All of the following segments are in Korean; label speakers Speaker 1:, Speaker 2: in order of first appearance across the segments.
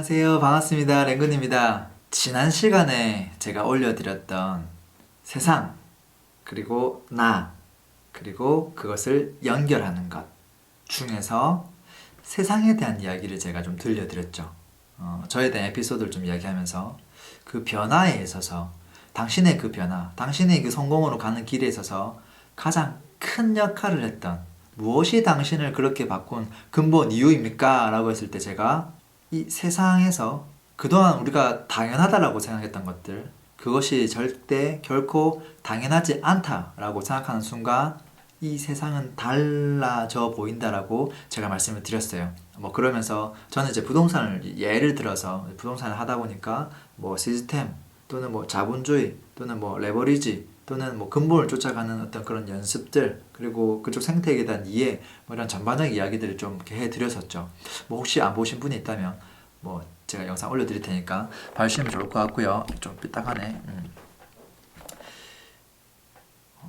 Speaker 1: 안녕하세요. 반갑습니다. 랭근입니다. 지난 시간에 제가 올려드렸던 세상, 그리고 나, 그리고 그것을 연결하는 것 중에서 세상에 대한 이야기를 제가 좀 들려드렸죠. 저에 대한 에피소드를 좀 이야기하면서 그 변화에 있어서 당신의 그 변화, 당신의 그 성공으로 가는 길에 있어서 가장 큰 역할을 했던 무엇이 당신을 그렇게 바꾼 근본 이유입니까? 라고 했을 때 제가 이 세상에서 그동안 우리가 당연하다라고 생각했던 것들, 그것이 절대 결코 당연하지 않다라고 생각하는 순간 이 세상은 달라져 보인다라고 제가 말씀을 드렸어요. 뭐 그러면서 저는 이제 부동산을 예를 들어서 부동산을 하다 보니까 뭐 시스템 또는 뭐 자본주의 또는 뭐 레버리지 또는 뭐 근본을 쫓아가는 어떤 그런 연습들, 그리고 그쪽 생태계에 대한 이해, 뭐 이런 전반적인 이야기들을 좀 이렇게 해드렸었죠. 뭐 혹시 안 보신 분이 있다면 뭐 제가 영상 올려드릴 테니까 봐주시면 좋을 것 같고요. 좀 삐딱하네.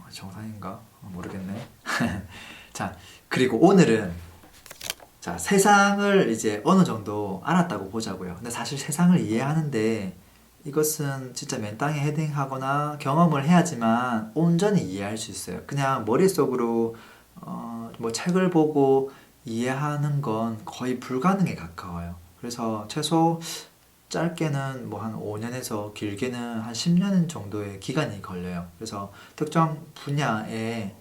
Speaker 1: 정상인가? 모르겠네. 자, 그리고 오늘은 자, 세상을 이제 어느 정도 알았다고 보자고요. 근데 사실 세상을 이해하는데 이것은 진짜 맨 땅에 헤딩하거나 경험을 해야지만 온전히 이해할 수 있어요. 그냥 머릿속으로 뭐 책을 보고 이해하는 건 거의 불가능에 가까워요. 그래서 최소 짧게는 뭐 한 5년에서 길게는 한 10년 정도의 기간이 걸려요. 그래서 특정 분야에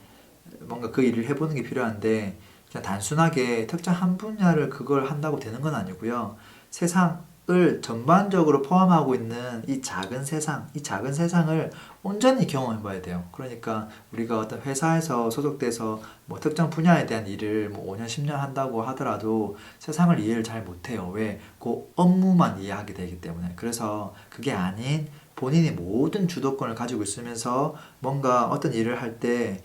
Speaker 1: 뭔가 그 일을 해보는 게 필요한데 그냥 단순하게 특정 한 분야를 그걸 한다고 되는 건 아니고요. 세상을 전반적으로 포함하고 있는 이 작은 세상, 이 작은 세상을 온전히 경험해 봐야 돼요. 그러니까 우리가 어떤 회사에서 소속돼서 뭐 특정 분야에 대한 일을 뭐 5년, 10년 한다고 하더라도 세상을 이해를 잘 못해요. 왜? 그 업무만 이해하게 되기 때문에. 그래서 그게 아닌 본인이 모든 주도권을 가지고 있으면서 뭔가 어떤 일을 할때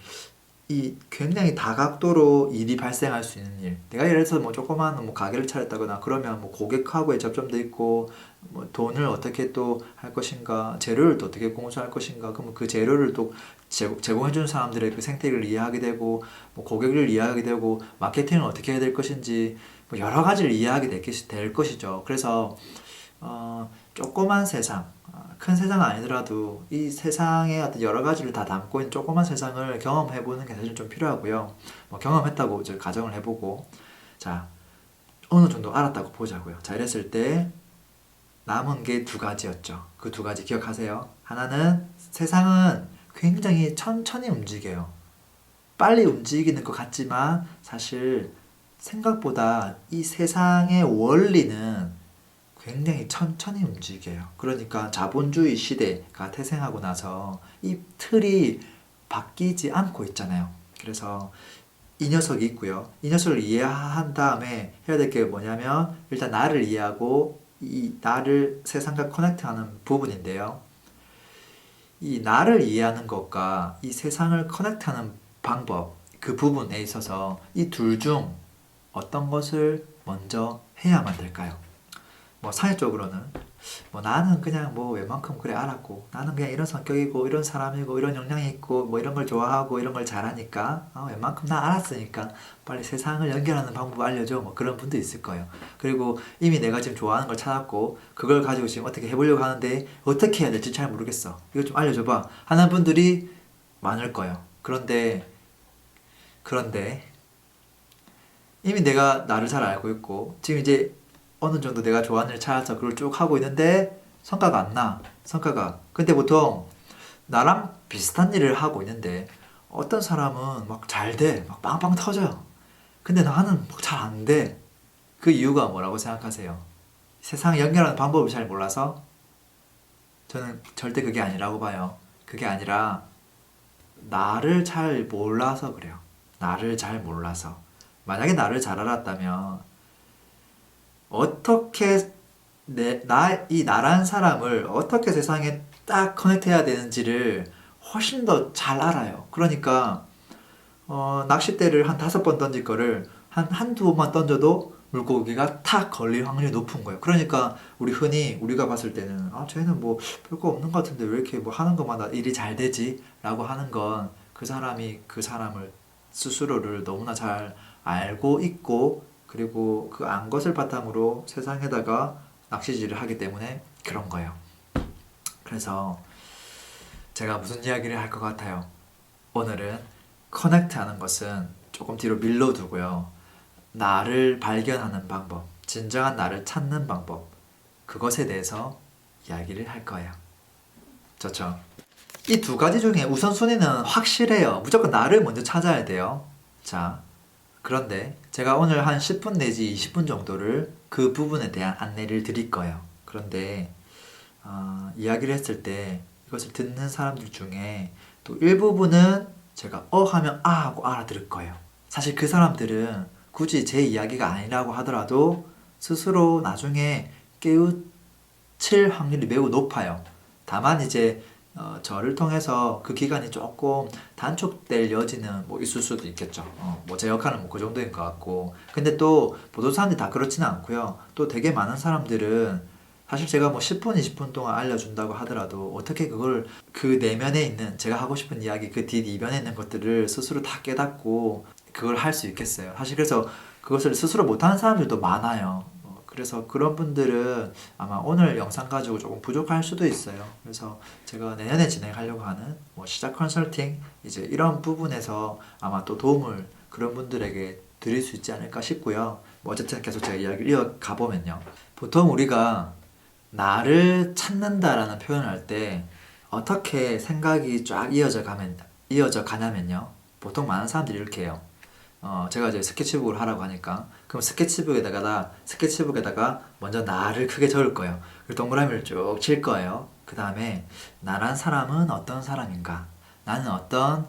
Speaker 1: 이 굉장히 다각도로 일이 발생할 수 있는 일. 내가 예를 들어서 뭐 조그마한 뭐 가게를 차렸다거나 그러면 뭐 고객하고의 접점도 있고 뭐 돈을 어떻게 또 할 것인가, 재료를 또 어떻게 공수할 것인가, 그러면 그 재료를 또 제공해주는 사람들의 그 생태계를 이해하게 되고 뭐 고객을 이해하게 되고 마케팅을 어떻게 해야 될 것인지 뭐 여러 가지를 이해하게 될 것이죠. 그래서 조그만 세상, 큰 세상은 아니더라도 이 세상의 어떤 여러 가지를 다 담고 있는 조그만 세상을 경험해보는 게 사실 좀 필요하고요. 뭐 경험했다고 이제 가정을 해보고, 자, 어느 정도 알았다고 보자고요. 자, 이랬을 때 남은 게 두 가지였죠. 그 두 가지 기억하세요. 하나는 세상은 굉장히 천천히 움직여요. 빨리 움직이는 것 같지만 사실 생각보다 이 세상의 원리는 굉장히 천천히 움직여요. 그러니까 자본주의 시대가 태생하고 나서 이 틀이 바뀌지 않고 있잖아요. 그래서 이 녀석이 있고요. 이 녀석을 이해한 다음에 해야 될 게 뭐냐면 일단 나를 이해하고 이 나를 세상과 커넥트하는 부분인데요. 이 나를 이해하는 것과 이 세상을 커넥트하는 방법, 그 부분에 있어서 이 둘 중 어떤 것을 먼저 해야만 될까요? 뭐 사회적으로는 뭐 나는 그냥 뭐 웬만큼 그래 알았고 나는 그냥 이런 성격이고 이런 사람이고 이런 역량이 있고 뭐 이런 걸 좋아하고 이런 걸 잘하니까 웬만큼 나 알았으니까 빨리 세상을 연결하는 방법 알려줘, 뭐 그런 분도 있을 거예요. 그리고 이미 내가 지금 좋아하는 걸 찾았고 그걸 가지고 지금 어떻게 해보려고 하는데 어떻게 해야 될지 잘 모르겠어, 이거 좀 알려줘봐 하는 분들이 많을 거예요. 그런데 이미 내가 나를 잘 알고 있고 지금 이제 어느 정도 내가 좋아하는 일 찾아서 그걸 쭉 하고 있는데 성과가 안 나. 성과가. 근데 보통 나랑 비슷한 일을 하고 있는데 어떤 사람은 막 잘 돼. 막 빵빵 터져요. 근데 나는 막 잘 안 돼. 그 이유가 뭐라고 생각하세요? 세상 연결하는 방법을 잘 몰라서? 저는 절대 그게 아니라고 봐요. 그게 아니라 나를 잘 몰라서 그래요. 나를 잘 몰라서. 만약에 나를 잘 알았다면 어떻게 이 나란 사람을 어떻게 세상에 딱 커넥트해야 되는지를 훨씬 더 잘 알아요. 그러니까 낚싯대를 한 5번 던질 거를 한두 번만 던져도 물고기가 탁 걸릴 확률이 높은 거예요. 그러니까 우리가 봤을 때는 쟤는 뭐 별거 없는 것 같은데 왜 이렇게 뭐 하는 것마다 일이 잘 되지? 라고 하는 건 그 사람이 그 사람을 스스로를 너무나 잘 알고 있고, 그리고 그 안 것을 바탕으로 세상에다가 낚시질을 하기 때문에 그런 거예요. 그래서 제가 무슨 이야기를 할 것 같아요? 오늘은 커넥트 하는 것은 조금 뒤로 밀어두고요. 나를 발견하는 방법, 진정한 나를 찾는 방법, 그것에 대해서 이야기를 할 거예요. 좋죠? 이 두 가지 중에 우선순위는 확실해요. 무조건 나를 먼저 찾아야 돼요. 자, 그런데 제가 오늘 한 10분 내지 20분 정도를 그 부분에 대한 안내를 드릴 거예요. 그런데 이야기를 했을 때 이것을 듣는 사람들 중에 또 일부분은 제가 하면 하고 알아들을 거예요. 사실 그 사람들은 굳이 제 이야기가 아니라고 하더라도 스스로 나중에 깨우칠 확률이 매우 높아요. 다만 이제 저를 통해서 그 기간이 조금 단축될 여지는 뭐 있을 수도 있겠죠. 뭐 제 역할은 뭐 그 정도인 것 같고. 근데 또 모든 사람들이 다 그렇지는 않고요. 또 되게 많은 사람들은 사실 제가 뭐 10분, 20분 동안 알려준다고 하더라도 어떻게 그걸 그 내면에 있는 제가 하고 싶은 이야기 그 뒷이면에 있는 것들을 스스로 다 깨닫고 그걸 할 수 있겠어요. 사실 그래서 그것을 스스로 못하는 사람들도 많아요. 그래서 그런 분들은 아마 오늘 영상 가지고 조금 부족할 수도 있어요. 그래서 제가 내년에 진행하려고 하는 뭐 시작 컨설팅 이제 이런 부분에서 아마 또 도움을 그런 분들에게 드릴 수 있지 않을까 싶고요. 뭐 어쨌든 계속 제가 이야기를 이어가 보면요. 보통 우리가 나를 찾는다라는 표현을 할 때 어떻게 생각이 쫙 이어져 가냐면요. 보통 많은 사람들이 이렇게 해요. 제가 이제 스케치북을 하라고 하니까 그럼 스케치북에다가 먼저 나를 크게 적을 거예요. 그리고 동그라미를 쭉 칠 거예요. 그 다음에 나란 사람은 어떤 사람인가? 나는 어떤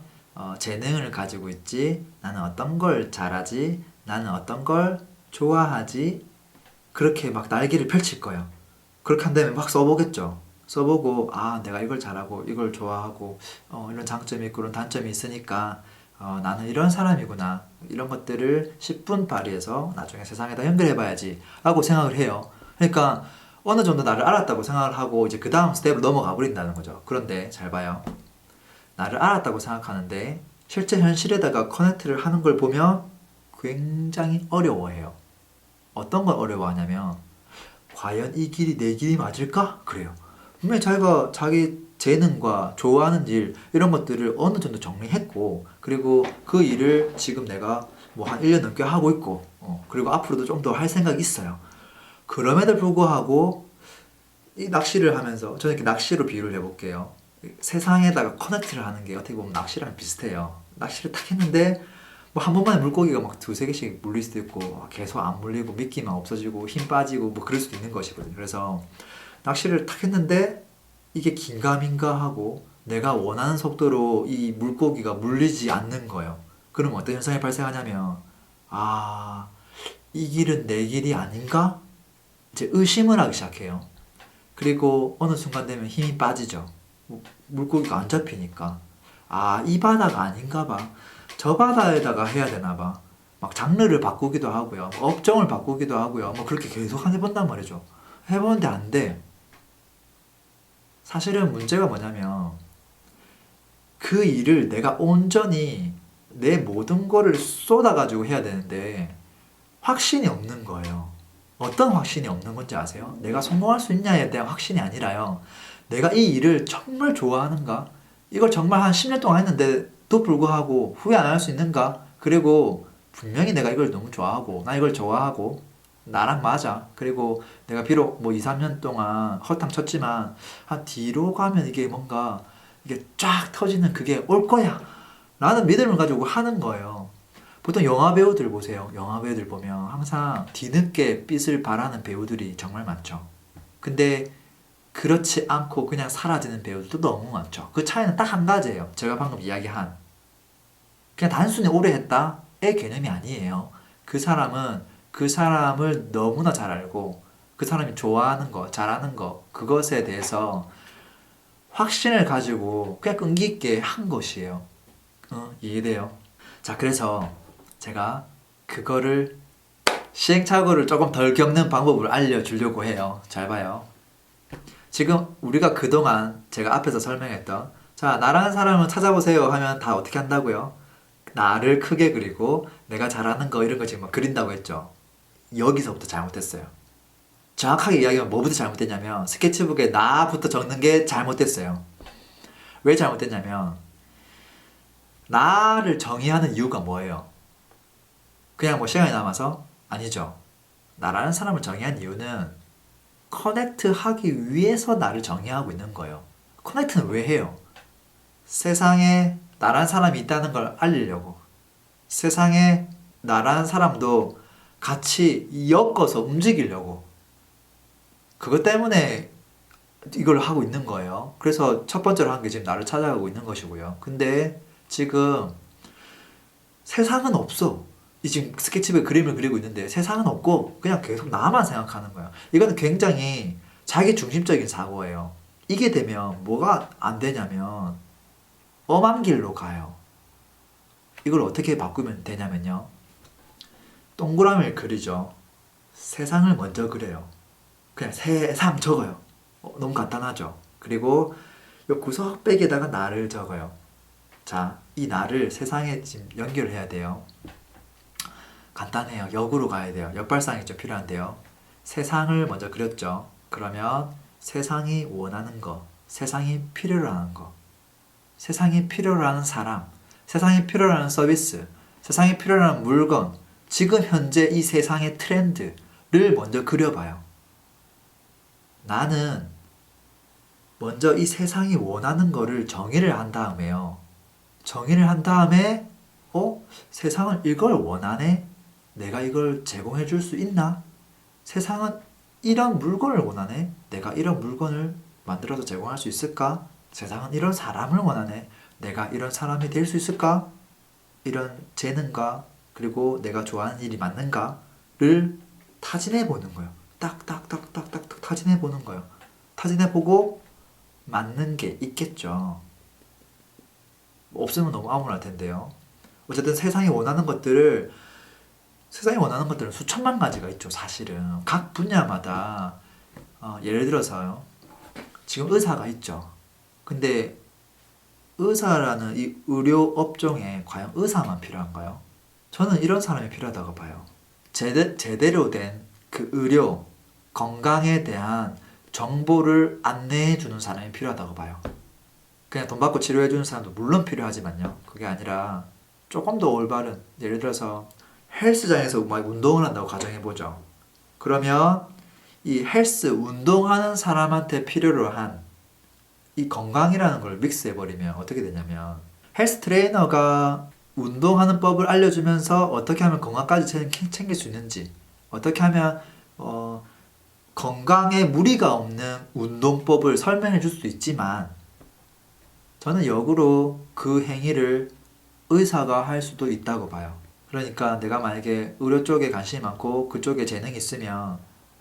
Speaker 1: 재능을 가지고 있지? 나는 어떤 걸 잘하지? 나는 어떤 걸 좋아하지? 그렇게 막 날개를 펼칠 거예요. 그렇게 한 다음에 막 써보겠죠. 써보고 내가 이걸 잘하고 이걸 좋아하고 이런 장점이 있고 이런 단점이 있으니까 나는 이런 사람이구나. 이런 것들을 10분 발휘해서 나중에 세상에다 연결해봐야지 라고 생각을 해요. 그러니까 어느 정도 나를 알았다고 생각을 하고 이제 그 다음 스텝으로 넘어가 버린다는 거죠. 그런데 잘 봐요. 나를 알았다고 생각하는데 실제 현실에다가 커넥트를 하는 걸 보면 굉장히 어려워해요. 어떤 걸 어려워하냐면 과연 이 길이 내 길이 맞을까? 그래요. 분명히 자기가 자기 재능과 좋아하는 일 이런 것들을 어느 정도 정리했고 그리고 그 일을 지금 내가 뭐 한 1년 넘게 하고 있고 그리고 앞으로도 좀 더 할 생각이 있어요. 그럼에도 불구하고 이 낚시를 하면서 저는 이렇게 낚시로 비유를 해볼게요. 세상에다가 커넥트를 하는 게 어떻게 보면 낚시랑 비슷해요. 낚시를 딱 했는데 뭐 한 번만에 물고기가 막 두세 개씩 물릴 수도 있고 계속 안 물리고 미끼만 없어지고 힘 빠지고 뭐 그럴 수도 있는 것이거든요. 그래서 낚시를 딱 했는데 이게 긴가민가 하고 내가 원하는 속도로 이 물고기가 물리지 않는 거예요. 그럼 어떤 현상이 발생하냐면 이 길은 내 길이 아닌가? 이제 의심을 하기 시작해요. 그리고 어느 순간 되면 힘이 빠지죠. 물고기가 안 잡히니까 이 바다가 아닌가 봐. 저 바다에다가 해야 되나 봐. 막 장르를 바꾸기도 하고요. 업종을 바꾸기도 하고요. 뭐 그렇게 계속 해본단 말이죠. 해보는데 안 돼. 사실은 문제가 뭐냐면 그 일을 내가 온전히 내 모든 거를 쏟아가지고 해야 되는데 확신이 없는 거예요. 어떤 확신이 없는 건지 아세요? 내가 성공할 수 있냐에 대한 확신이 아니라요. 내가 이 일을 정말 좋아하는가? 이걸 정말 한 10년 동안 했는데도 불구하고 후회 안 할 수 있는가? 그리고 분명히 내가 이걸 너무 좋아하고 나 이걸 좋아하고 나랑 맞아. 그리고 내가 비록 뭐 2, 3년 동안 허탕 쳤지만 한 뒤로 가면 이게 뭔가 이게 쫙 터지는 그게 올 거야. 라는 믿음을 가지고 하는 거예요. 보통 영화 배우들 보세요. 영화 배우들 보면 항상 뒤늦게 빛을 발하는 배우들이 정말 많죠. 근데 그렇지 않고 그냥 사라지는 배우들도 너무 많죠. 그 차이는 딱 한 가지예요. 제가 방금 이야기한 그냥 단순히 오래 했다의 개념이 아니에요. 그 사람은 그 사람을 너무나 잘 알고 그 사람이 좋아하는 거, 잘하는 거 그것에 대해서 확신을 가지고 그냥 끈기 있게 한 것이에요. 이해돼요? 자, 그래서 제가 그거를 시행착오를 조금 덜 겪는 방법을 알려주려고 해요. 잘 봐요. 지금 우리가 그동안 제가 앞에서 설명했던 자, 나라는 사람을 찾아보세요 하면 다 어떻게 한다고요? 나를 크게 그리고 내가 잘하는 거 이런 거 지금 막 그린다고 했죠. 여기서부터 잘못했어요. 정확하게 이야기하면 뭐부터 잘못됐냐면 스케치북에 나부터 적는 게 잘못됐어요. 왜 잘못됐냐면 나를 정의하는 이유가 뭐예요? 그냥 뭐 시간이 남아서? 아니죠. 나라는 사람을 정의한 이유는 커넥트 하기 위해서 나를 정의하고 있는 거예요. 커넥트는 왜 해요? 세상에 나라는 사람이 있다는 걸 알리려고. 세상에 나라는 사람도 같이 엮어서 움직이려고. 그것 때문에 이걸 하고 있는 거예요. 그래서 첫 번째로 한 게 지금 나를 찾아가고 있는 것이고요. 근데 지금 세상은 없어. 이 지금 스케치북에 그림을 그리고 있는데 세상은 없고 그냥 계속 나만 생각하는 거야. 이거는 굉장히 자기 중심적인 사고예요. 이게 되면 뭐가 안 되냐면 엄한 길로 가요. 이걸 어떻게 바꾸면 되냐면요. 동그라미를 그리죠. 세상을 먼저 그려요. 그냥 세상 적어요. 너무 간단하죠. 그리고 이 구석배기에다가 나를 적어요. 자, 이 나를 세상에 지금 연결해야 돼요. 간단해요. 역으로 가야 돼요. 역발상이 좀 필요한데요. 세상을 먼저 그렸죠. 그러면 세상이 원하는 거, 세상이 필요로 하는 거, 세상이 필요로 하는 사람, 세상이 필요로 하는 서비스, 세상이 필요로 하는 물건, 지금 현재 이 세상의 트렌드를 먼저 그려봐요. 나는 먼저 이 세상이 원하는 거를 정의를 한 다음에요. 정의를 한 다음에 세상은 이걸 원하네? 내가 이걸 제공해 줄 수 있나? 세상은 이런 물건을 원하네? 내가 이런 물건을 만들어서 제공할 수 있을까? 세상은 이런 사람을 원하네? 내가 이런 사람이 될 수 있을까? 이런 재능과 그리고 내가 좋아하는 일이 맞는가를 타진해 보는 거예요. 딱딱딱딱딱 타진해 보는 거예요. 타진해 보고 맞는 게 있겠죠. 없으면 너무 암울할 텐데요. 어쨌든 세상이 원하는 것들은 수천만 가지가 있죠. 사실은 각 분야마다 예를 들어서요. 지금 의사가 있죠. 근데 의사라는 이 의료 업종에 과연 의사만 필요한가요? 저는 이런 사람이 필요하다고 봐요. 제대로 된 그 의료, 건강에 대한 정보를 안내해 주는 사람이 필요하다고 봐요. 그냥 돈 받고 치료해 주는 사람도 물론 필요하지만요. 그게 아니라 조금 더 올바른, 예를 들어서 헬스장에서 막 운동을 한다고 가정해보죠. 그러면 이 헬스 운동하는 사람한테 필요로 한 이 건강이라는 걸 믹스해버리면 어떻게 되냐면 헬스 트레이너가 운동하는 법을 알려주면서 어떻게 하면 건강까지 챙길 수 있는지, 어떻게 하면 건강에 무리가 없는 운동법을 설명해 줄 수 있지만 저는 역으로 그 행위를 의사가 할 수도 있다고 봐요. 그러니까 내가 만약에 의료 쪽에 관심이 많고 그쪽에 재능이 있으면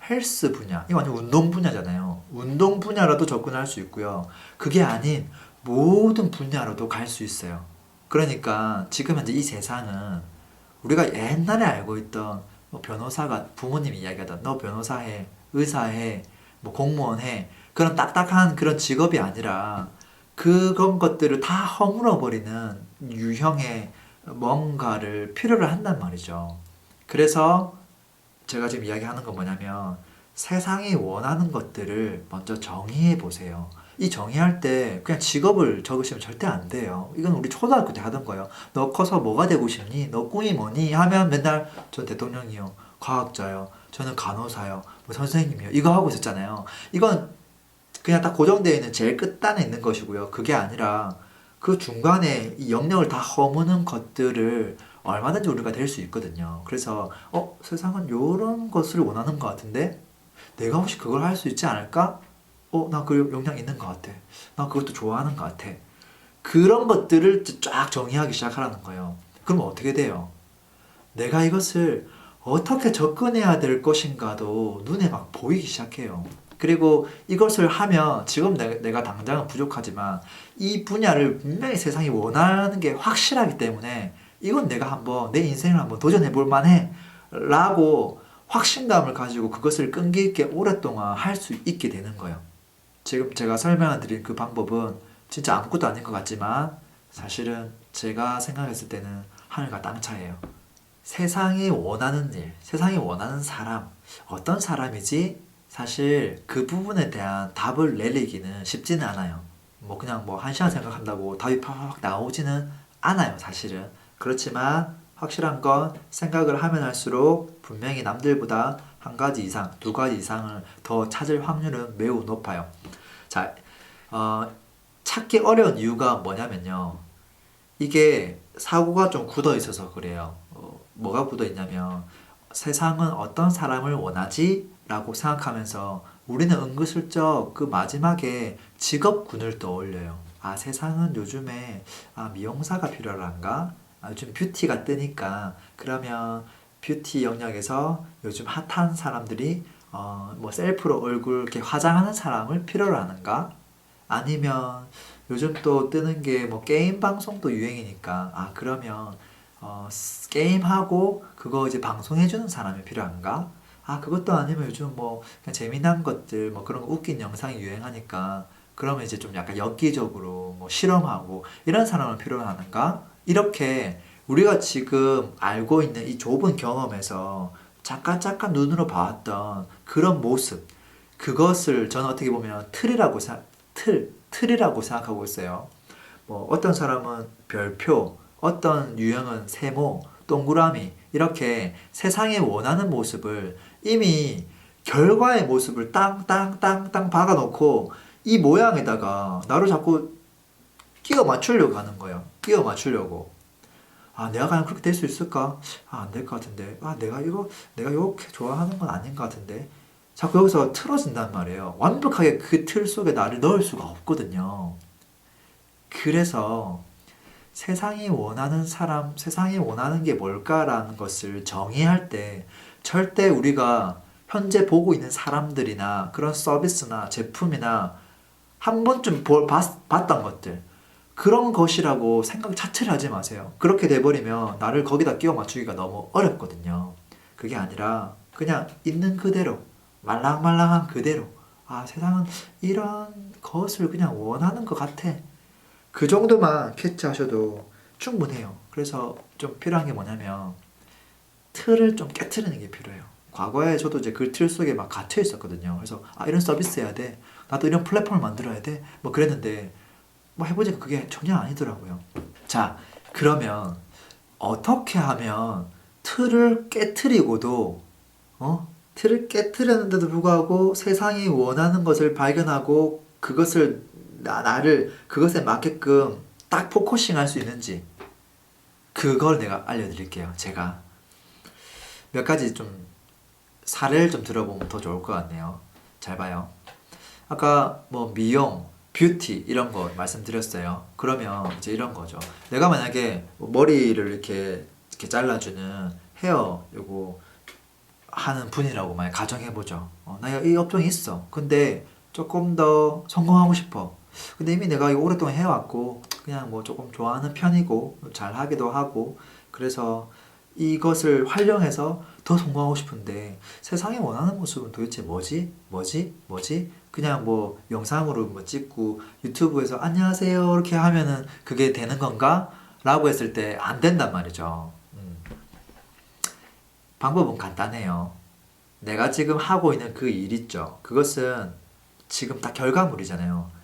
Speaker 1: 헬스 분야, 이거 완전 운동 분야잖아요. 운동 분야로도 접근할 수 있고요. 그게 아닌 모든 분야로도 갈 수 있어요. 그러니까 지금 현재 이 세상은 우리가 옛날에 알고 있던 변호사가 부모님이 이야기하던 너 변호사 해, 의사 해, 뭐 공무원 해, 그런 딱딱한 그런 직업이 아니라 그런 것들을 다 허물어 버리는 유형의 뭔가를 필요로 한단 말이죠. 그래서 제가 지금 이야기하는 건 뭐냐면 세상이 원하는 것들을 먼저 정의해 보세요. 이 정의할 때 그냥 직업을 적으시면 절대 안 돼요. 이건 우리 초등학교 때 하던 거예요. 너 커서 뭐가 되고 싶니? 너 꿈이 뭐니? 하면 맨날 전 대통령이요, 과학자요, 저는 간호사요, 뭐 선생님이요, 이거 하고 있었잖아요. 이건 그냥 딱 고정되어 있는 제일 끝단에 있는 것이고요. 그게 아니라 그 중간에 이 영역을 다 허무는 것들을 얼마든지 우리가 될 수 있거든요. 그래서 세상은 이런 것을 원하는 것 같은데 내가 혹시 그걸 할 수 있지 않을까? 나 그 역량 있는 것 같아. 나 그것도 좋아하는 것 같아. 그런 것들을 쫙 정의하기 시작하라는 거예요. 그러면 어떻게 돼요? 내가 이것을 어떻게 접근해야 될 것인가도 눈에 막 보이기 시작해요. 그리고 이것을 하면 지금 내가 당장은 부족하지만 이 분야를 분명히 세상이 원하는 게 확실하기 때문에 이건 내가 한번 내 인생을 한번 도전해 볼 만해 라고 확신감을 가지고 그것을 끈기 있게 오랫동안 할 수 있게 되는 거예요. 지금 제가 설명해 드린 그 방법은 진짜 아무것도 아닌 것 같지만 사실은 제가 생각했을 때는 하늘과 땅 차이예요. 세상이 원하는 일, 세상이 원하는 사람, 어떤 사람이지? 사실 그 부분에 대한 답을 내리기는 쉽지는 않아요. 뭐 그냥 뭐 한 시간 생각한다고 답이 팍 나오지는 않아요, 사실은. 그렇지만 확실한 건 생각을 하면 할수록 분명히 남들보다 한 가지 이상, 두 가지 이상을 더 찾을 확률은 매우 높아요. 자, 어, 찾기 어려운 이유가 뭐냐면요. 이게 사고가 좀 굳어 있어서 그래요. 뭐가 굳어 있냐면 세상은 어떤 사람을 원하지? 라고 생각하면서 우리는 은근슬쩍 그 마지막에 직업군을 떠올려요. 아, 세상은 요즘에 미용사가 필요한가? 요즘 뷰티가 뜨니까 그러면 뷰티 영역에서 요즘 핫한 사람들이 뭐 셀프로 얼굴 이렇게 화장하는 사람을 필요로 하는가? 아니면 요즘 또 뜨는 게 뭐 게임 방송도 유행이니까 그러면 게임하고 그거 이제 방송해주는 사람이 필요한가? 그것도 아니면 요즘 뭐 그냥 재미난 것들 뭐 그런 거 웃긴 영상이 유행하니까 그러면 이제 좀 약간 엽기적으로 뭐 실험하고 이런 사람을 필요로 하는가? 이렇게 우리가 지금 알고 있는 이 좁은 경험에서 잠깐 눈으로 봐왔던 그런 모습 그것을 저는 어떻게 보면 틀이라고 생각하고 있어요. 뭐 어떤 사람은 별표, 어떤 유형은 세모, 동그라미 이렇게 세상에 원하는 모습을 이미 결과의 모습을 땅땅땅땅 박아놓고 이 모양에다가 나를 자꾸 끼워 맞추려고 하는 거예요. 끼워 맞추려고. 내가 과연 그렇게 될 수 있을까? 안 될 것 같은데. 내가 이렇게 좋아하는 건 아닌 것 같은데. 자꾸 여기서 틀어진단 말이에요. 완벽하게 그 틀 속에 나를 넣을 수가 없거든요. 그래서 세상이 원하는 사람, 세상이 원하는 게 뭘까라는 것을 정의할 때 절대 우리가 현재 보고 있는 사람들이나 그런 서비스나 제품이나 한 번쯤 봤던 것들, 그런 것이라고 생각 자체를 하지 마세요. 그렇게 돼버리면 나를 거기다 끼워 맞추기가 너무 어렵거든요. 그게 아니라 그냥 있는 그대로, 말랑말랑한 그대로, 세상은 이런 것을 그냥 원하는 것 같아. 그 정도만 캐치하셔도 충분해요. 그래서 좀 필요한 게 뭐냐면 틀을 좀 깨트리는 게 필요해요. 과거에 저도 이제 그 틀 속에 막 갇혀 있었거든요. 그래서 이런 서비스 해야 돼. 나도 이런 플랫폼을 만들어야 돼. 뭐 그랬는데 뭐 해보니까 그게 전혀 아니더라고요. 자, 그러면 어떻게 하면 틀을 깨트리고도 틀을 깨트렸는데도 불구하고 세상이 원하는 것을 발견하고 그것을 나를 그것에 맞게끔 딱 포커싱 할 수 있는지 그걸 내가 알려드릴게요. 제가 몇 가지 좀 사례를 좀 들어보면 더 좋을 것 같네요. 잘 봐요. 아까 뭐 미용, 뷰티 이런 거 말씀드렸어요. 그러면 이제 이런 거죠. 내가 만약에 머리를 이렇게 잘라주는 헤어 요거 하는 분이라고 만약 가정해보죠. 나 이 업종이 있어. 근데 조금 더 성공하고 싶어. 근데 이미 내가 이거 오랫동안 해왔고 그냥 뭐 조금 좋아하는 편이고 잘 하기도 하고 그래서 이것을 활용해서 더 성공하고 싶은데 세상이 원하는 모습은 도대체 뭐지? 그냥 뭐 영상으로 뭐 찍고 유튜브에서 안녕하세요 이렇게 하면은 그게 되는 건가? 라고 했을 때 안 된단 말이죠. 방법은 간단해요. 내가 지금 하고 있는 그 일 있죠. 그것은 지금 다 결과물이잖아요.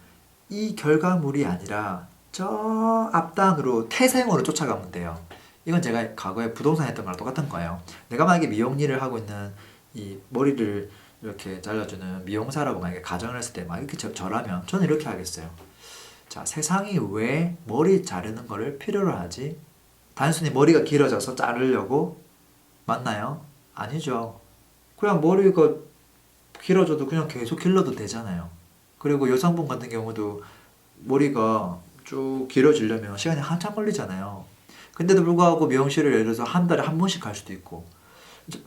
Speaker 1: 이 결과물이 아니라 저 앞단으로 태생으로 쫓아가면 돼요. 이건 제가 과거에 부동산 했던 거랑 똑같은 거예요. 내가 만약에 미용 일을 하고 있는 이 머리를 이렇게 잘라주는 미용사라고 만약에 가정을 했을 때 막 이렇게 저라면 저는 이렇게 하겠어요. 자, 세상이 왜 머리 자르는 거를 필요로 하지? 단순히 머리가 길어져서 자르려고? 맞나요? 아니죠. 그냥 머리가 길어져도 그냥 계속 길러도 되잖아요. 그리고 여성분 같은 경우도 머리가 쭉 길어지려면 시간이 한참 걸리잖아요. 근데도 불구하고 미용실을 예를 들어서 한 달에 한 번씩 갈 수도 있고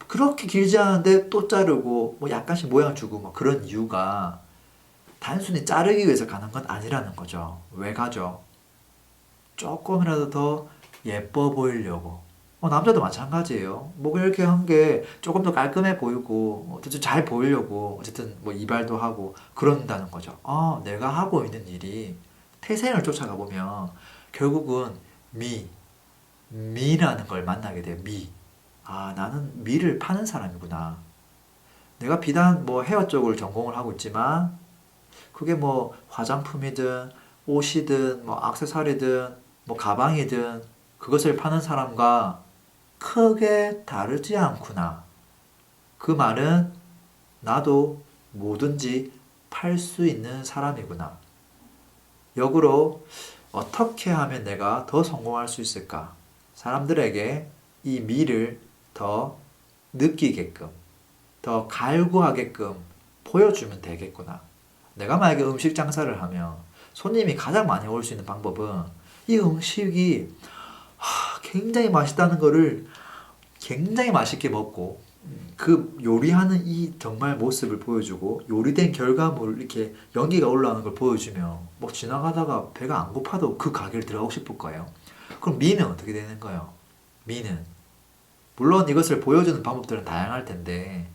Speaker 1: 그렇게 길지 않은데 또 자르고 뭐 약간씩 모양 주고 뭐 그런 이유가 단순히 자르기 위해서 가는 건 아니라는 거죠. 왜 가죠? 조금이라도 더 예뻐 보이려고. 남자도 마찬가지예요. 뭐 이렇게 한 게 조금 더 깔끔해 보이고 어쨌든 잘 보이려고 어쨌든 뭐 이발도 하고 그런다는 거죠. 내가 하고 있는 일이 태생을 쫓아가 보면 결국은 미라는 걸 만나게 돼요. 나는 미를 파는 사람이구나. 내가 비단 뭐 헤어 쪽을 전공을 하고 있지만 그게 뭐 화장품이든 옷이든 뭐 액세서리든 뭐 가방이든 그것을 파는 사람과 크게 다르지 않구나. 그 말은 나도 뭐든지 팔 수 있는 사람이구나. 역으로 어떻게 하면 내가 더 성공할 수 있을까? 사람들에게 이 미를 더 느끼게끔, 더 갈구하게끔 보여주면 되겠구나. 내가 만약에 음식 장사를 하면 손님이 가장 많이 올 수 있는 방법은 이 음식이 굉장히 맛있다는 거를 굉장히 맛있게 먹고 그 요리하는 이 정말 모습을 보여주고 요리된 결과물 이렇게 연기가 올라오는 걸 보여주면 뭐 지나가다가 배가 안 고파도 그 가게를 들어가고 싶을 거예요. 그럼 미는 어떻게 되는 거예요? 미는 물론 이것을 보여주는 방법들은 다양할 텐데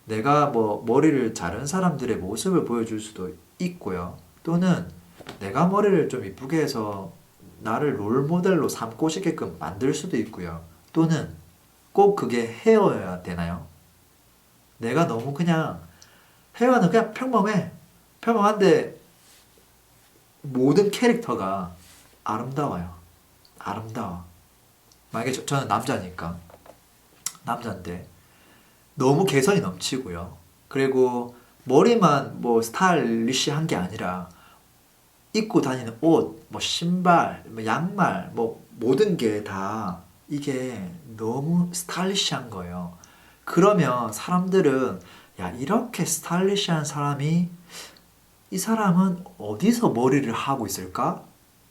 Speaker 1: 내가 뭐 머리를 자른 사람들의 모습을 보여줄 수도 있고요. 또는 내가 머리를 좀 이쁘게 해서 나를 롤모델로 삼고 싶게끔 만들 수도 있고요. 또는 꼭 그게 헤어여야 되나요? 내가 너무 그냥 헤어는 그냥 평범해. 평범한데 모든 캐릭터가 아름다워요. 아름다워. 만약에 저는 남자니까 남자인데 너무 개성이 넘치고요. 그리고 머리만 뭐 스타일리시한 게 아니라 입고 다니는 옷, 뭐 신발, 뭐 양말, 뭐 모든 게 다 이게 너무 스타일리시한 거예요. 그러면 사람들은 야, 이렇게 스타일리시한 사람이 이 사람은 어디서 머리를 하고 있을까?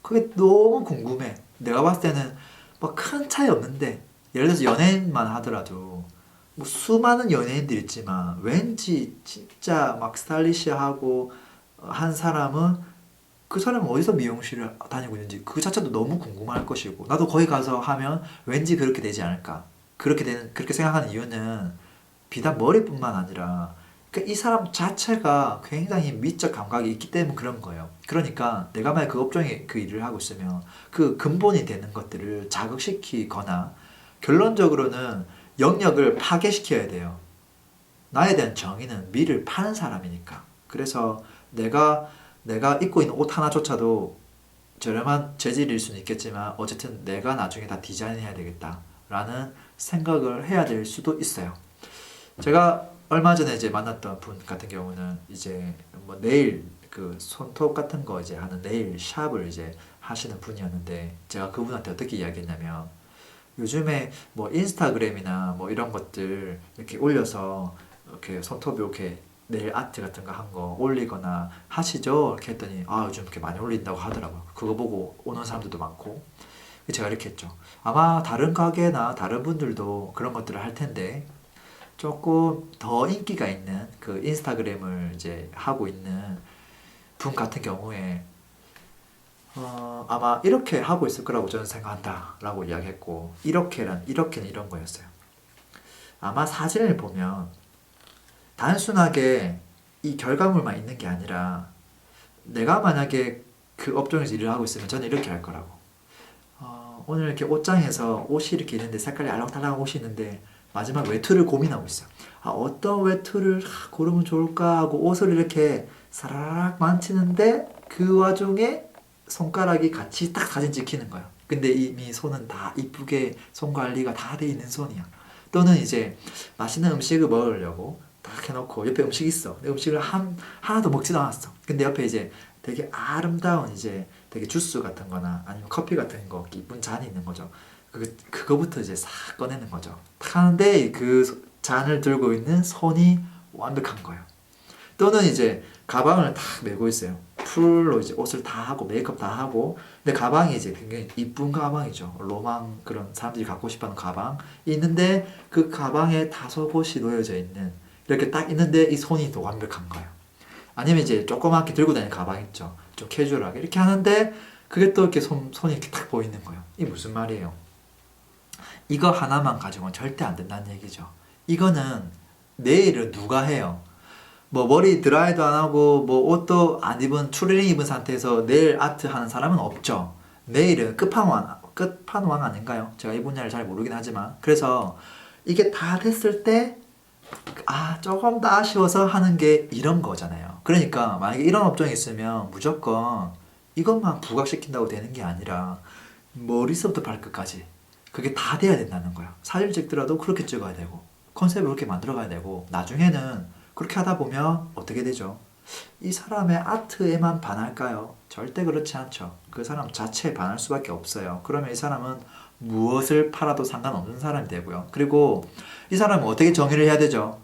Speaker 1: 그게 너무 궁금해. 내가 봤을 때는 뭐 큰 차이 없는데 예를 들어서 연예인만 하더라도 뭐 수많은 연예인들 있지만 왠지 진짜 막 스타일리시하고 한 사람은 그 사람은 어디서 미용실을 다니고 있는지 그 자체도 너무 궁금할 것이고 나도 거기 가서 하면 왠지 그렇게 되지 않을까 그렇게 생각하는 이유는 비단 머리뿐만 아니라 그러니까 이 사람 자체가 굉장히 미적 감각이 있기 때문에 그런 거예요. 그러니까 내가 만약 그 업종에 그 일을 하고 있으면 그 근본이 되는 것들을 자극시키거나 결론적으로는 영역을 파괴시켜야 돼요. 나에 대한 정의는 미를 파는 사람이니까. 그래서 내가 입고 있는 옷 하나조차도 저렴한 재질일 수는 있겠지만 어쨌든 내가 나중에 다 디자인해야 되겠다라는 생각을 해야 될 수도 있어요. 제가 얼마 전에 이제 만났던 분 같은 경우는 이제 뭐 네일 그 손톱 같은 거 이제 하는 네일 샵을 이제 하시는 분이었는데 제가 그분한테 어떻게 이야기했냐면 요즘에 뭐 인스타그램이나 뭐 이런 것들 이렇게 올려서 이렇게 손톱 이렇게 네일 아트 같은 거 한 거 올리거나 하시죠? 이렇게 했더니 아 요즘 이렇게 많이 올린다고 하더라고요. 그거 보고 오는 사람들도 많고 제가 이렇게 했죠. 아마 다른 가게나 다른 분들도 그런 것들을 할 텐데 조금 더 인기가 있는 그 인스타그램을 이제 하고 있는 분 같은 경우에 아마 이렇게 하고 있을 거라고 저는 생각한다 라고 이야기했고 이렇게는 이런 거였어요. 아마 사진을 보면 단순하게 이 결과물만 있는 게 아니라 내가 만약에 그 업종에서 일을 하고 있으면 저는 이렇게 할 거라고 오늘 이렇게 옷장에서 옷이 이렇게 있는데 색깔이 알록달록한 옷이 있는데 마지막 외투를 고민하고 있어. 어떤 외투를 고르면 좋을까 하고 옷을 이렇게 사라락 만지는데 그 와중에 손가락이 같이 딱 사진 찍히는 거야. 근데 이미 손은 다 이쁘게 손 관리가 다 돼 있는 손이야. 또는 이제 맛있는 음식을 먹으려고 딱 해놓고 옆에 음식이 있어. 내 음식을 하나도 먹지도 않았어. 근데 옆에 이제 되게 아름다운 이제 되게 주스 같은 거나 아니면 커피 같은 거 이쁜 잔이 있는 거죠. 그거부터 이제 싹 꺼내는 거죠. 탁 하는데 그 잔을 들고 있는 손이 완벽한 거예요. 또는 이제 가방을 탁 메고 있어요. 풀로 이제 옷을 다 하고 메이크업 다 하고 근데 가방이 이제 굉장히 이쁜 가방이죠. 로망 그런 사람들이 갖고 싶어하는 가방 있는데 그 가방에 다소곳이 놓여져 있는 이렇게 딱 있는데 이 손이 더 완벽한 거예요. 아니면 이제 조그맣게 들고 다니는 가방 있죠. 좀 캐주얼하게 이렇게 하는데 그게 또 이렇게 손이 이렇게 딱 보이는 거예요. 이게 무슨 말이에요? 이거 하나만 가지고는 절대 안 된다는 얘기죠. 이거는 내일은 누가 해요? 뭐 머리 드라이도 안 하고 뭐 옷도 안 입은 추리닝 입은 상태에서 네일 아트 하는 사람은 없죠. 네일은 끝판왕 아닌가요? 제가 이 분야를 잘 모르긴 하지만 그래서 이게 다 됐을 때 조금 더 아쉬워서 하는 게 이런 거잖아요. 그러니까 만약에 이런 업종이 있으면 무조건 이것만 부각시킨다고 되는 게 아니라 머리서부터 발끝까지 그게 다 돼야 된다는 거야. 사진 찍더라도 그렇게 찍어야 되고 컨셉을 그렇게 만들어 가야 되고 나중에는 그렇게 하다 보면 어떻게 되죠? 이 사람의 아트에만 반할까요? 절대 그렇지 않죠. 그 사람 자체에 반할 수밖에 없어요. 그러면 이 사람은 무엇을 팔아도 상관없는 사람이 되고요. 그리고 이 사람은 어떻게 정의를 해야 되죠?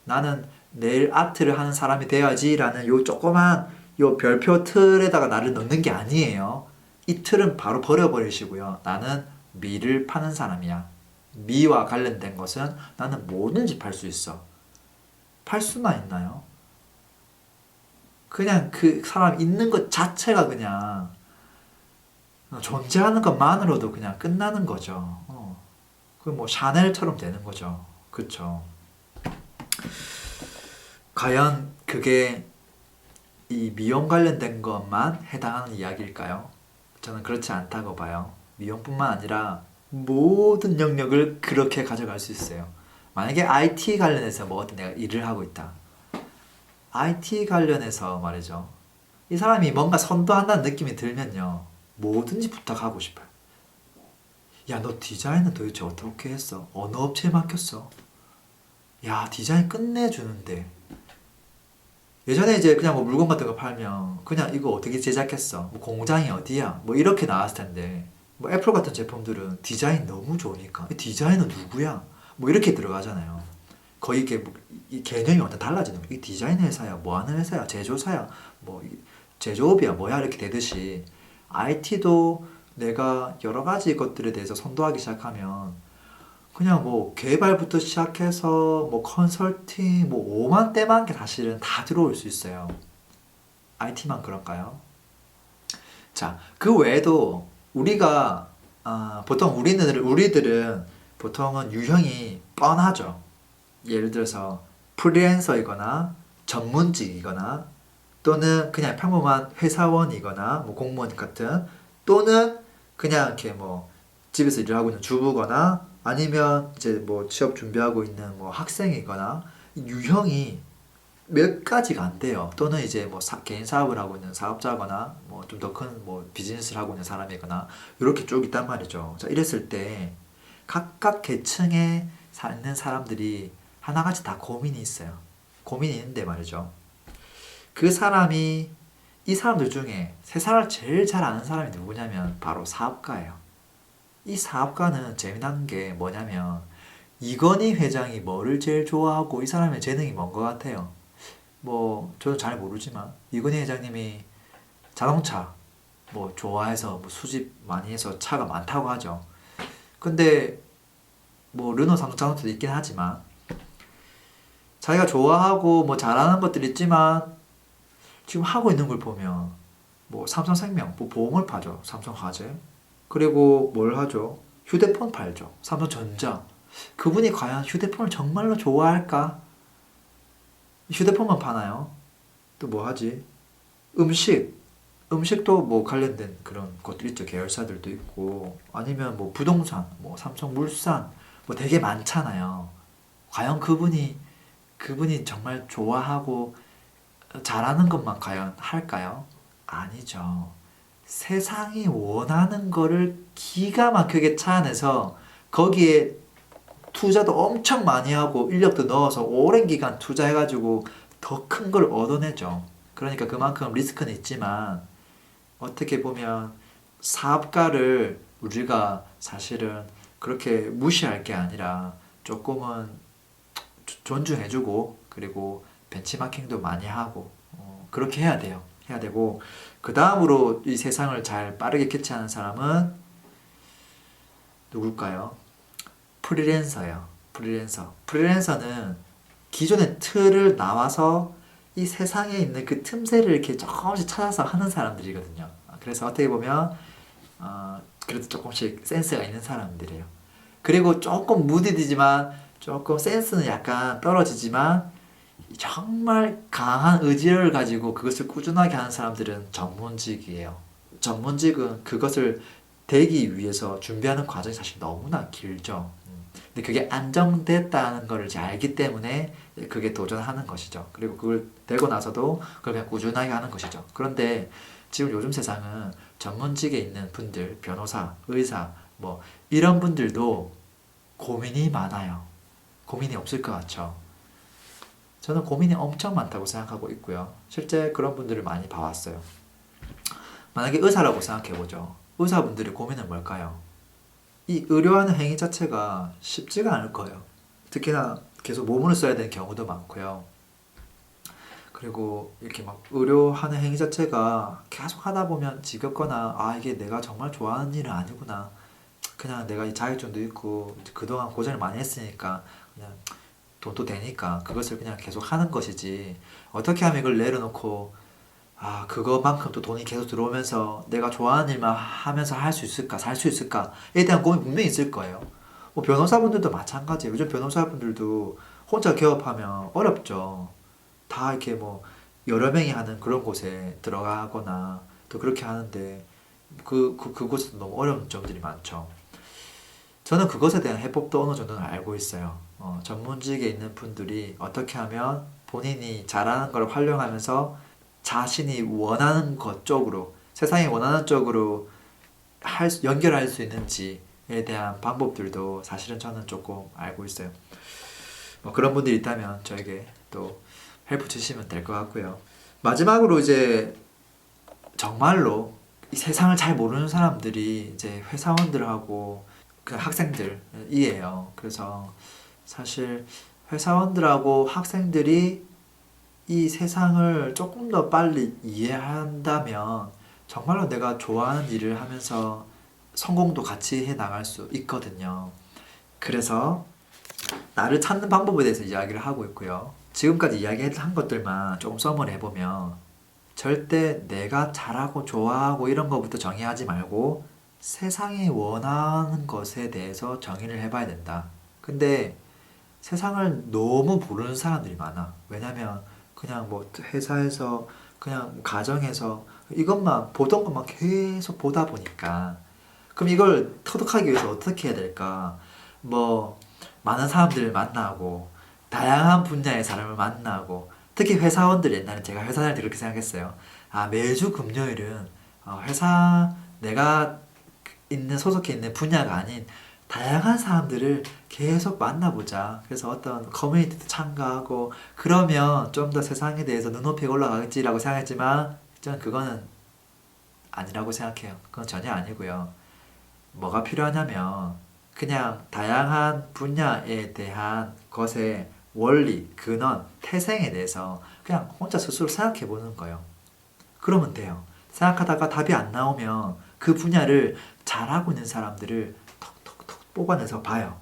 Speaker 1: 나는 내일 아트를 하는 사람이 돼야지 라는 요 조그만 요 별표 틀에다가 나를 넣는 게 아니에요. 이 틀은 바로 버려버리시고요. 나는 미를 파는 사람이야. 미와 관련된 것은 나는 뭐든지 팔 수 있어. 팔 수만 있나요? 그냥 그 사람 있는 것 자체가 그냥 존재하는 것만으로도 그냥 끝나는 거죠. 그 뭐 샤넬처럼 되는 거죠. 그쵸? 과연 그게 이 미용 관련된 것만 해당하는 이야기일까요? 저는 그렇지 않다고 봐요. 미용뿐만 아니라 모든 영역을 그렇게 가져갈 수 있어요. 만약에 IT 관련해서 뭐 어떤 내가 일을 하고 있다. IT 관련해서 말이죠. 이 사람이 뭔가 선도한다는 느낌이 들면요. 뭐든지 부탁하고 싶어요. 야, 너 디자인은 도대체 어떻게 했어? 어느 업체에 맡겼어? 야, 디자인 끝내주는데. 예전에 이제 그냥 뭐 물건 같은 거 팔면 그냥 이거 어떻게 제작했어? 뭐 공장이 어디야? 뭐 이렇게 나왔을 텐데 뭐 애플 같은 제품들은 디자인 너무 좋으니까 이 디자인은 누구야? 뭐 이렇게 들어가잖아요. 거의 이게 뭐 이 개념이 완전 달라지는 거예요. 이 디자인 회사야, 뭐 하는 회사야, 제조사야, 뭐 제조업이야, 뭐야 이렇게 되듯이 IT도 내가 여러 가지 것들에 대해서 선도하기 시작하면 그냥 뭐 개발부터 시작해서 뭐 컨설팅 뭐 오만 때만 게 사실은 다 들어올 수 있어요. IT만 그럴까요? 자, 그 외에도 우리가 보통 우리들은 보통은 유형이 뻔하죠. 예를 들어서 프리랜서이거나 전문직이거나 또는 그냥 평범한 회사원이거나 뭐 공무원 같은 또는 그냥 이렇게 뭐 집에서 일을 하고 있는 주부거나 아니면 이제 뭐 취업 준비하고 있는 뭐 학생이거나 유형이 몇 가지가 안 돼요. 또는 이제 뭐 개인 사업을 하고 있는 사업자거나 뭐 좀 더 큰 뭐 비즈니스를 하고 있는 사람이거나 이렇게 쭉 있단 말이죠. 자, 이랬을 때 각각 계층에 사는 사람들이 하나같이 다 고민이 있어요. 고민이 있는데 말이죠. 그 사람이 이 사람들 중에 세상을 제일 잘 아는 사람이 누구냐면 바로 사업가예요. 이 사업가는 재미난 게 뭐냐면 이건희 회장이 뭐를 제일 좋아하고 이 사람의 재능이 뭔 것 같아요. 뭐 저도 잘 모르지만 이건희 회장님이 자동차 뭐 좋아해서 뭐 수집 많이 해서 차가 많다고 하죠. 근데 뭐 르노 자동차도 있긴 하지만 자기가 좋아하고 뭐 잘하는 것들이 있지만 지금 하고 있는 걸 보면 뭐 삼성생명 뭐 보험을 파죠. 삼성화재. 그리고 뭘 하죠? 휴대폰 팔죠. 삼성전자. 그분이 과연 휴대폰을 정말로 좋아할까? 휴대폰만 파나요? 또 뭐 하지? 음식. 음식도 뭐 관련된 그런 것들 있죠. 계열사들도 있고. 아니면 뭐 부동산, 뭐 삼성물산, 뭐 되게 많잖아요. 과연 그분이 정말 좋아하고 잘하는 것만 과연 할까요? 아니죠. 세상이 원하는 거를 기가 막히게 찾아내서 거기에 투자도 엄청 많이 하고 인력도 넣어서 오랜 기간 투자해가지고 더 큰 걸 얻어내죠. 그러니까 그만큼 리스크는 있지만 어떻게 보면 사업가를 우리가 사실은 그렇게 무시할 게 아니라 조금은 존중해주고 그리고 벤치마킹도 많이 하고 그렇게 해야 돼요. 해야 되고 그 다음으로 이 세상을 잘 빠르게 캐치하는 사람은 누굴까요? 프리랜서예요. 프리랜서. 프리랜서는 기존의 틀을 나와서 이 세상에 있는 그 틈새를 이렇게 조금씩 찾아서 하는 사람들이거든요. 그래서 어떻게 보면 그래도 조금씩 센스가 있는 사람들이에요. 그리고 조금 무디디지만 조금 센스는 약간 떨어지지만 정말 강한 의지를 가지고 그것을 꾸준하게 하는 사람들은 전문직이에요. 전문직은 그것을 되기 위해서 준비하는 과정이 사실 너무나 길죠. 근데 그게 안정됐다는 걸 이제 알기 때문에 그게 도전하는 것이죠. 그리고 그걸 되고 나서도 그걸 그냥 꾸준하게 하는 것이죠. 그런데 지금 요즘 세상은 전문직에 있는 분들, 변호사, 의사, 뭐 이런 분들도 고민이 많아요. 고민이 없을 것 같죠. 저는 고민이 엄청 많다고 생각하고 있고요. 실제 그런 분들을 많이 봐왔어요. 만약에 의사라고 생각해보죠. 의사분들의 고민은 뭘까요? 이 의료하는 행위 자체가 쉽지가 않을 거예요. 특히나 계속 몸을 써야 되는 경우도 많고요. 그리고 이렇게 막 의료하는 행위 자체가 계속 하다 보면 지겹거나 아 이게 내가 정말 좋아하는 일은 아니구나. 그냥 내가 이 자격증도 있고 그동안 고생을 많이 했으니까 그냥 돈도 되니까 그것을 그냥 계속 하는 것이지 어떻게 하면 이걸 내려놓고 아 그거만큼 또 돈이 계속 들어오면서 내가 좋아하는 일만 하면서 할 수 있을까 살 수 있을까에 대한 고민이 분명히 있을 거예요. 뭐 변호사분들도 마찬가지예요. 요즘 변호사분들도 혼자 개업하면 어렵죠. 다 이렇게 뭐 여러 명이 하는 그런 곳에 들어가거나 또 그렇게 하는데 그곳에도 너무 어려운 점들이 많죠. 저는 그것에 대한 해법도 어느 정도는 알고 있어요. 전문직에 있는 분들이 어떻게 하면 본인이 잘하는 걸 활용하면서 자신이 원하는 것 쪽으로, 세상이 원하는 쪽으로 연결할 수 있는지에 대한 방법들도 사실은 저는 조금 알고 있어요. 뭐 그런 분들이 있다면 저에게 또 헬프 주시면 될 것 같고요. 마지막으로 이제 정말로 이 세상을 잘 모르는 사람들이 이제 회사원들하고 그 학생들이에요. 그래서 사실 회사원들하고 학생들이 이 세상을 조금 더 빨리 이해한다면 정말로 내가 좋아하는 일을 하면서 성공도 같이 해 나갈 수 있거든요. 그래서 나를 찾는 방법에 대해서 이야기를 하고 있고요. 지금까지 이야기한 것들만 조금 써머리 해보면 절대 내가 잘하고 좋아하고 이런 것부터 정의하지 말고 세상이 원하는 것에 대해서 정의를 해봐야 된다. 근데 세상을 너무 모르는 사람들이 많아. 왜냐면 그냥 뭐 회사에서 그냥 가정에서 이것만 보던 것만 계속 보다 보니까 그럼 이걸 터득하기 위해서 어떻게 해야 될까? 뭐 많은 사람들을 만나고 다양한 분야의 사람을 만나고 특히 회사원들 옛날에 제가 회사 다닐 때 그렇게 생각했어요. 아 매주 금요일은 회사 내가 있는 소속해 있는 분야가 아닌 다양한 사람들을 계속 만나보자. 그래서 어떤 커뮤니티도 참가하고 그러면 좀 더 세상에 대해서 눈높이가 올라가겠지라고 생각했지만 저는 그거는 아니라고 생각해요. 그건 전혀 아니고요. 뭐가 필요하냐면 그냥 다양한 분야에 대한 것의 원리, 근원, 태생에 대해서 그냥 혼자 스스로 생각해 보는 거예요. 그러면 돼요. 생각하다가 답이 안 나오면 그 분야를 잘하고 있는 사람들을 톡톡톡 뽑아내서 봐요.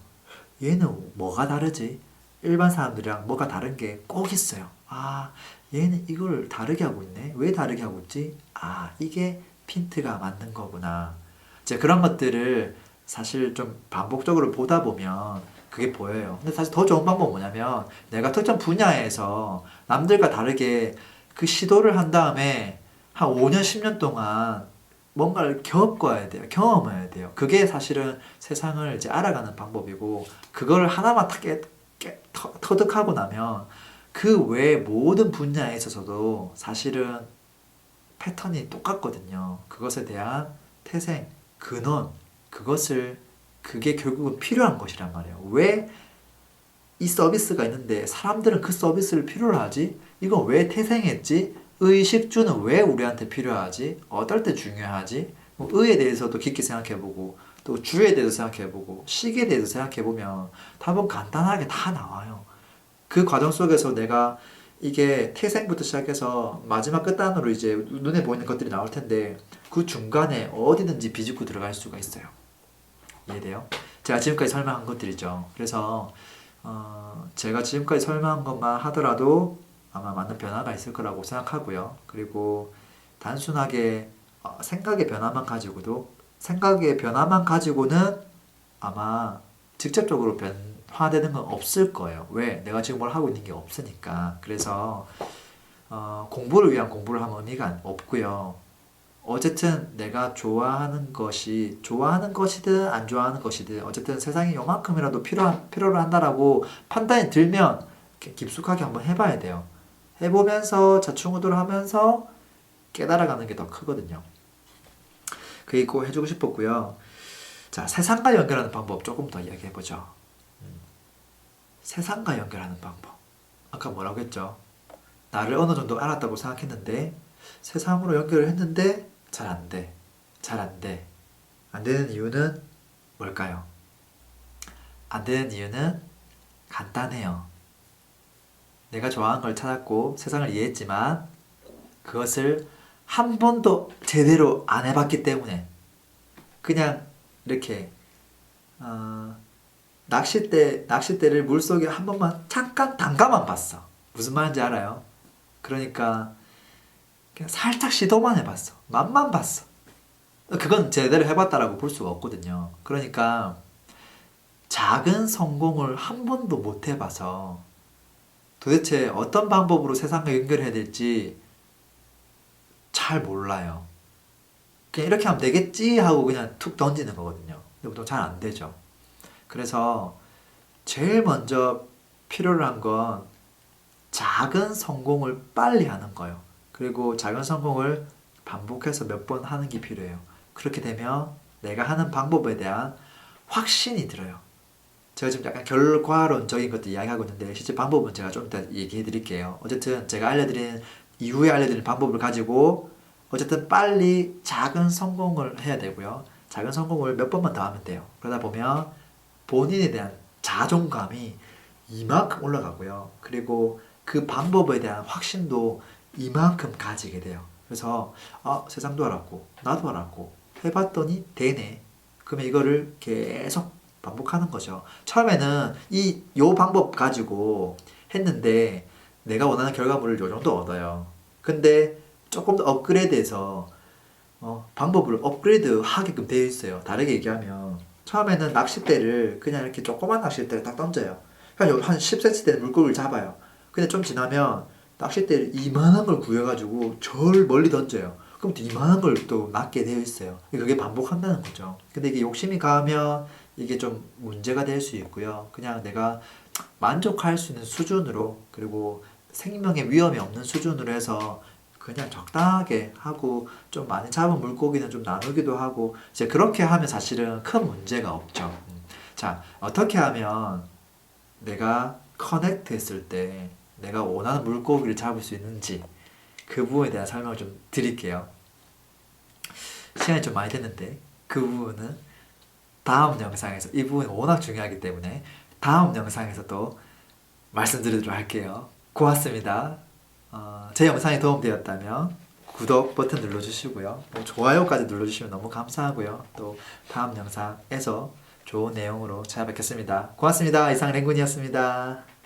Speaker 1: 얘는 뭐가 다르지? 일반 사람들이랑 뭐가 다른 게 꼭 있어요. 아, 얘는 이걸 다르게 하고 있네. 왜 다르게 하고 있지? 아, 이게 핀트가 맞는 거구나. 이제 그런 것들을 사실 좀 반복적으로 보다 보면 그게 보여요. 근데 사실 더 좋은 방법은 뭐냐면 내가 특정 분야에서 남들과 다르게 그 시도를 한 다음에 한 5년, 10년 동안 뭔가를 겪어야 돼요. 경험해야 돼요. 그게 사실은 세상을 이제 알아가는 방법이고 그걸 하나만 터득하고 나면 그 외 모든 분야에 있어서도 사실은 패턴이 똑같거든요. 그것에 대한 태생, 근원, 그게 결국은 필요한 것이란 말이에요. 왜 이 서비스가 있는데 사람들은 그 서비스를 필요로 하지? 이건 왜 태생했지? 의식주는 왜 우리한테 필요하지? 어떨 때 중요하지? 뭐 의에 대해서도 깊게 생각해보고 또 주에 대해서 생각해보고 시기에 대해서 생각해보면 답은 간단하게 다 나와요. 그 과정 속에서 내가 이게 태생부터 시작해서 마지막 끝단으로 이제 눈에 보이는 것들이 나올 텐데 그 중간에 어디든지 비집고 들어갈 수가 있어요. 이해돼요? 제가 지금까지 설명한 것들이죠. 그래서 제가 지금까지 설명한 것만 하더라도 아마 많은 변화가 있을 거라고 생각하고요. 그리고 단순하게 생각의 변화만 가지고는 아마 직접적으로 변화되는 건 없을 거예요. 왜? 내가 지금 뭘 하고 있는 게 없으니까. 그래서 공부를 위한 공부를 하면 의미가 없고요. 어쨌든 내가 좋아하는 것이든 안 좋아하는 것이든 어쨌든 세상에 요만큼이라도 필요로 한다라고 판단이 들면 이렇게 깊숙하게 한번 해봐야 돼요. 해보면서 자충우도를 하면서 깨달아가는 게 더 크거든요. 그리고 해주고 싶었고요. 자, 세상과 연결하는 방법 조금 더 이야기해보죠. 세상과 연결하는 방법. 아까 뭐라고 했죠? 나를 어느 정도 알았다고 생각했는데 세상으로 연결을 했는데 잘 안 돼. 잘 안 돼. 안 되는 이유는 뭘까요? 안 되는 이유는 간단해요. 내가 좋아하는 걸 찾았고 세상을 이해했지만 그것을 한 번도 제대로 안 해봤기 때문에 그냥 이렇게 낚싯대를 물속에 한 번만 잠깐 담가만 봤어. 무슨 말인지 알아요? 그러니까 그냥 살짝 시도만 해봤어. 맛만 봤어. 그건 제대로 해봤다라고 볼 수가 없거든요. 그러니까 작은 성공을 한 번도 못 해봐서 도대체 어떤 방법으로 세상과 연결해야 될지 잘 몰라요. 그냥 이렇게 하면 되겠지 하고 그냥 툭 던지는 거거든요. 근데 보통 잘 안 되죠. 그래서 제일 먼저 필요로 한 건 작은 성공을 빨리 하는 거예요. 그리고 작은 성공을 반복해서 몇 번 하는 게 필요해요. 그렇게 되면 내가 하는 방법에 대한 확신이 들어요. 제가 지금 약간 결과론적인 것도 이야기하고 있는데 실제 방법은 제가 좀 이따 얘기해 드릴게요. 어쨌든 제가 이후에 알려드린 방법을 가지고 어쨌든 빨리 작은 성공을 해야 되고요. 작은 성공을 몇 번만 더 하면 돼요. 그러다 보면 본인에 대한 자존감이 이만큼 올라가고요. 그리고 그 방법에 대한 확신도 이만큼 가지게 돼요. 그래서 세상도 알았고 나도 알았고 해봤더니 되네. 그러면 이거를 계속 반복하는 거죠. 처음에는 요 방법 가지고 했는데 내가 원하는 결과물을 요 정도 얻어요. 근데 조금 더 업그레이드해서 방법을 업그레이드 하게끔 되어 있어요. 다르게 얘기하면 처음에는 낚싯대를 그냥 이렇게 조그만 낚싯대를 딱 던져요. 한 10cm 되는 물고기를 잡아요. 근데 좀 지나면 낚싯대를 이만한 걸 구해가지고 절 멀리 던져요. 그럼 또 이만한 걸 또 낚게 되어 있어요. 그게 반복한다는 거죠. 근데 이게 욕심이 가면 이게 좀 문제가 될 수 있고요. 그냥 내가 만족할 수 있는 수준으로 그리고 생명의 위험이 없는 수준으로 해서 그냥 적당하게 하고 좀 많이 잡은 물고기는 좀 나누기도 하고 이제 그렇게 하면 사실은 큰 문제가 없죠. 자, 어떻게 하면 내가 커넥트 했을 때 내가 원하는 물고기를 잡을 수 있는지 그 부분에 대한 설명을 좀 드릴게요. 시간이 좀 많이 됐는데 그 부분은 다음 영상에서 이 부분이 워낙 중요하기 때문에 다음 영상에서 또 말씀드리도록 할게요. 고맙습니다. 제 영상이 도움되었다면 구독 버튼 눌러주시고요. 좋아요까지 눌러주시면 너무 감사하고요. 또 다음 영상에서 좋은 내용으로 찾아뵙겠습니다. 고맙습니다. 이상 랭군이었습니다.